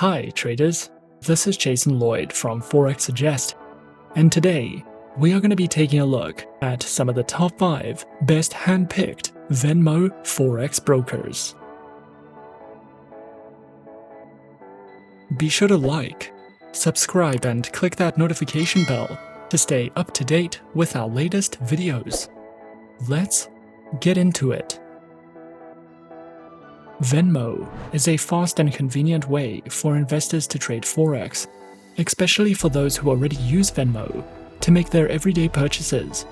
Hi traders, this is Jason Lloyd from Forexsuggest, and today we are going to be taking a look at some of the top 5 best hand-picked Venmo Forex brokers. Be sure to like, subscribe and click that notification bell to stay up to date with our latest videos. Let's get into it. Venmo is a fast and convenient way for investors to trade Forex, especially for those who already use Venmo to make their everyday purchases.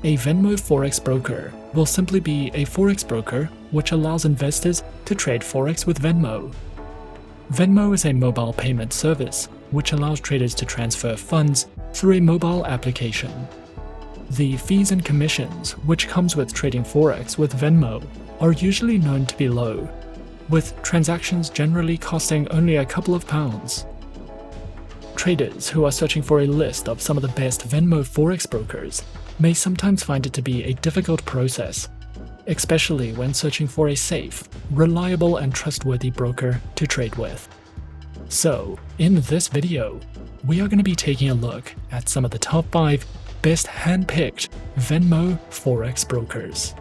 A Venmo Forex broker will simply be a Forex broker which allows investors to trade Forex with Venmo. Venmo is a mobile payment service which allows traders to transfer funds through a mobile application. The fees and commissions which comes with trading Forex with Venmo are usually known to be low, with transactions generally costing only a couple of pounds. Traders who are searching for a list of some of the best Venmo Forex brokers may sometimes find it to be a difficult process, especially when searching for a safe, reliable and trustworthy broker to trade with. So, in this video, we are going to be taking a look at some of the top 5 best hand-picked Venmo Forex brokers.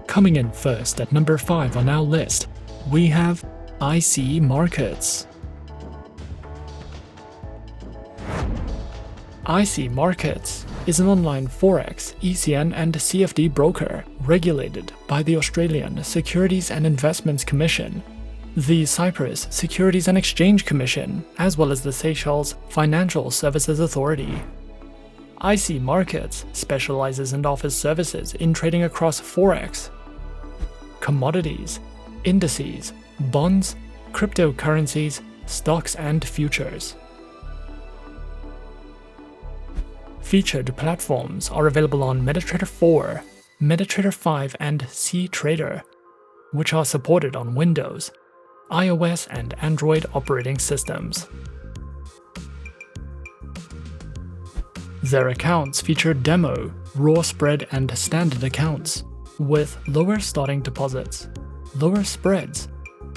Coming in first at number 5 on our list, we have IC Markets. IC Markets is an online Forex ECN and CFD broker regulated by the Australian Securities and Investments Commission, the Cyprus Securities and Exchange Commission, as well as the Seychelles Financial Services Authority. IC Markets specializes and offers services in trading across Forex, commodities, indices, bonds, cryptocurrencies, stocks and futures. Featured platforms are available on MetaTrader 4, MetaTrader 5 and cTrader, which are supported on Windows, iOS and Android operating systems. Their accounts feature demo, raw spread and standard accounts, with lower starting deposits, lower spreads,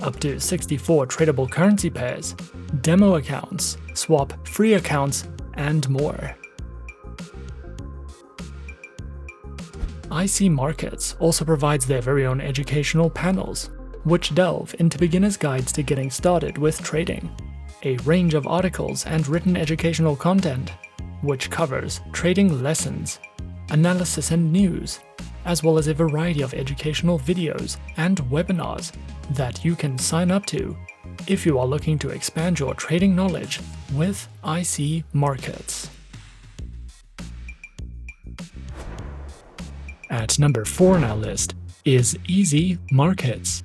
up to 64 tradable currency pairs, demo accounts, swap-free accounts, and more. IC Markets also provides their very own educational panels, which delve into beginners' guides to getting started with trading, a range of articles and written educational content, which covers trading lessons, analysis and news, as well as a variety of educational videos and webinars that you can sign up to if you are looking to expand your trading knowledge with IC Markets. At number 4 on our list is Easy Markets.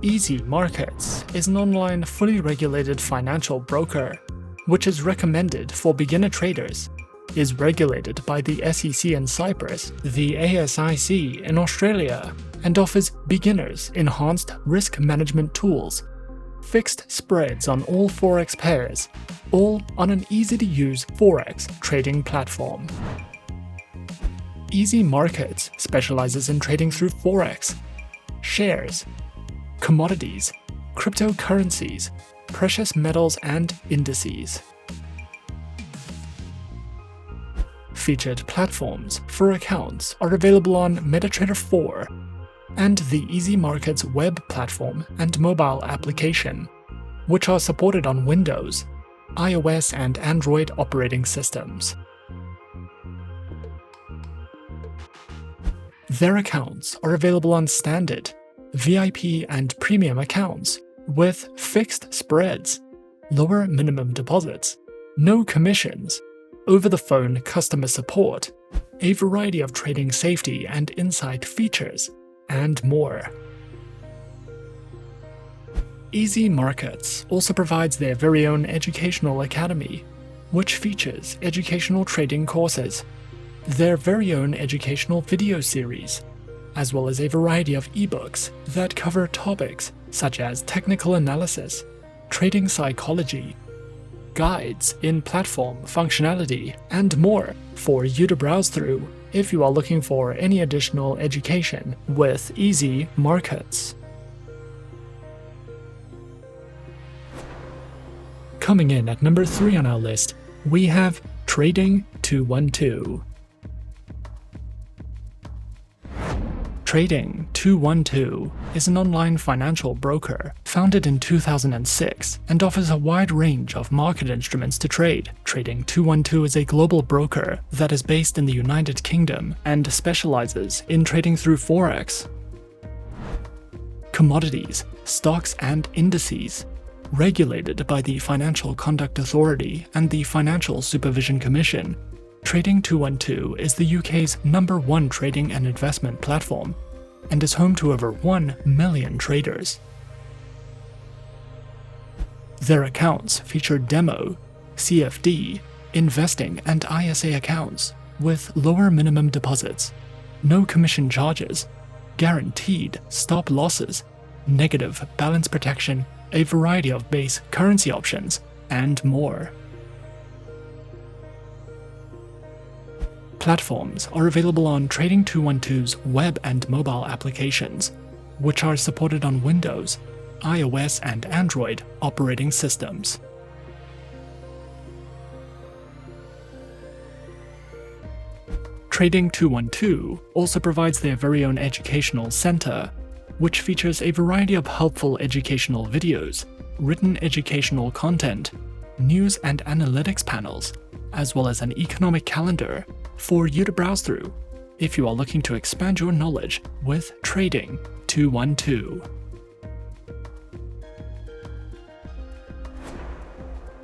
Easy Markets is an online fully regulated financial broker which is recommended for beginner traders, is regulated by the SEC in Cyprus, the ASIC in Australia, and offers beginners enhanced risk management tools, fixed spreads on all Forex pairs, all on an easy-to-use Forex trading platform. Easy Markets specializes in trading through Forex, shares, commodities, cryptocurrencies, precious metals and indices. Featured platforms for accounts are available on MetaTrader 4 and the Easy Markets web platform and mobile application, which are supported on Windows, iOS and Android operating systems. Their accounts are available on standard, VIP and premium accounts with fixed spreads, lower minimum deposits, no commissions, over-the-phone customer support, a variety of trading safety and insight features, and more. Easy Markets also provides their very own educational academy, which features educational trading courses, their very own educational video series, as well as a variety of ebooks that cover topics such as technical analysis, trading psychology, guides in platform functionality, and more for you to browse through if you are looking for any additional education with easy markets. Coming in at number 3 on our list, we have Trading 212. Trading 212 is an online financial broker founded in 2006 and offers a wide range of market instruments to trade. Trading 212 is a global broker that is based in the United Kingdom and specializes in trading through Forex, commodities, stocks, and indices. Regulated by the Financial Conduct Authority and the Financial Supervision Commission, Trading 212 is the UK's #1 trading and investment platform and is home to over 1 million traders. Their accounts feature demo, CFD, investing, and ISA accounts with lower minimum deposits, no commission charges, guaranteed stop losses, negative balance protection, a variety of base currency options, and more. Platforms are available on Trading 212's web and mobile applications, which are supported on Windows, iOS, and Android operating systems. Trading 212 also provides their very own educational center, which features a variety of helpful educational videos, written educational content, news and analytics panels, as well as an economic calendar for you to browse through if you are looking to expand your knowledge with Trading 212.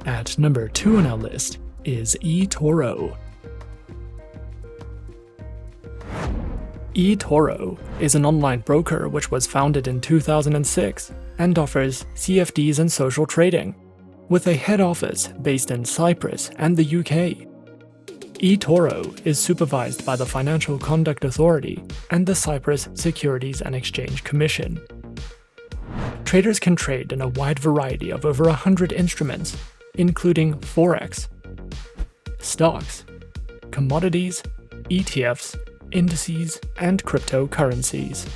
At number 2 on our list is eToro. eToro is an online broker which was founded in 2006 and offers CFDs and social trading, with a head office based in Cyprus and the UK. eToro is supervised by the Financial Conduct Authority and the Cyprus Securities and Exchange Commission. Traders can trade in a wide variety of over 100 instruments, including Forex, stocks, commodities, ETFs, indices, and cryptocurrencies.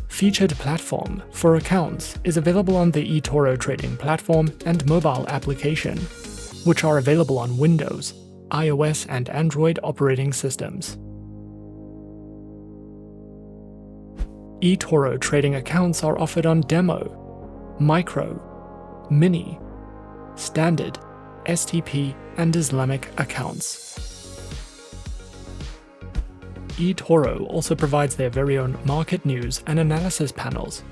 Featured platform for accounts is available on the eToro trading platform and mobile application, which are available on Windows, iOS, and Android operating systems. eToro trading accounts are offered on Demo, Micro, Mini, Standard, STP, and Islamic accounts. eToro also provides their very own market news and analysis panels,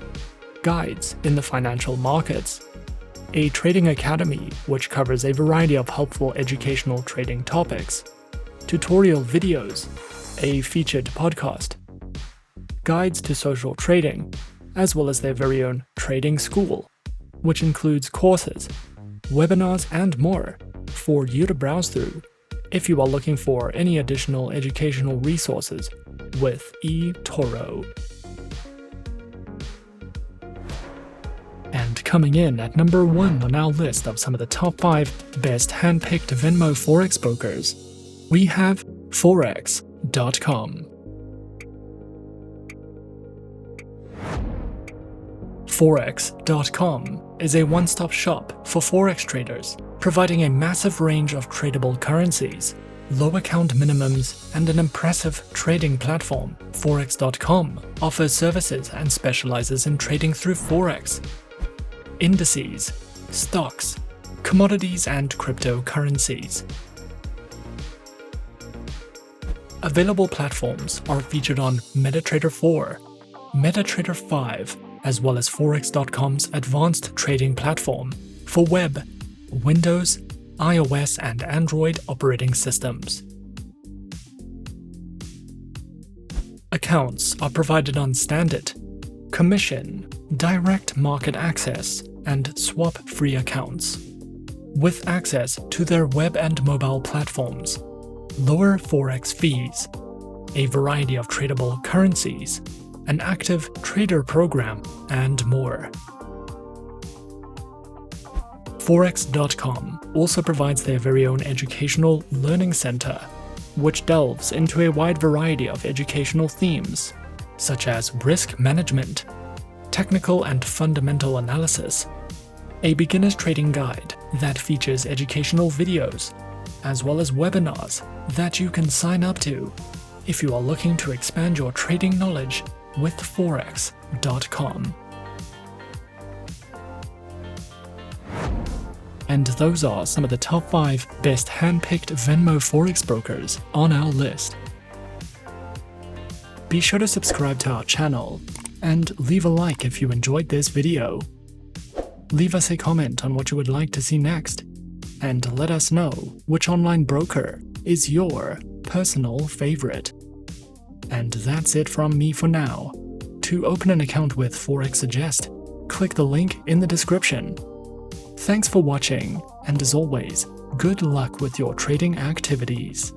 guides in the financial markets, a trading academy which covers a variety of helpful educational trading topics, tutorial videos, a featured podcast, guides to social trading, as well as their very own trading school, which includes courses, webinars, and more for you to browse through if you are looking for any additional educational resources with eToro. And coming in at number 1 on our list of some of the top 5 best handpicked Venmo Forex brokers, we have Forex.com. Forex.com is a one-stop shop for Forex traders, providing a massive range of tradable currencies, low account minimums, and an impressive trading platform. Forex.com offers services and specializes in trading through Forex, indices, stocks, commodities, and cryptocurrencies. Available platforms are featured on MetaTrader 4, MetaTrader 5, as well as Forex.com's advanced trading platform for web, Windows, iOS, and Android operating systems. Accounts are provided on Standard, Commission, Direct Market Access, and Swap-free accounts, with access to their web and mobile platforms, lower Forex fees, a variety of tradable currencies, an active trader program, and more. Forex.com also provides their very own educational learning center, which delves into a wide variety of educational themes, such as risk management, technical and fundamental analysis, a beginner's trading guide that features educational videos, as well as webinars that you can sign up to if you are looking to expand your trading knowledge with Forex.com. And those are some of the top 5 best handpicked Venmo Forex brokers on our list. Be sure to subscribe to our channel and leave a like if you enjoyed this video. Leave us a comment on what you would like to see next, and let us know which online broker is your personal favorite. And that's it from me for now. To open an account with Forexsuggest, click the link in the description. Thanks for watching, and as always, good luck with your trading activities.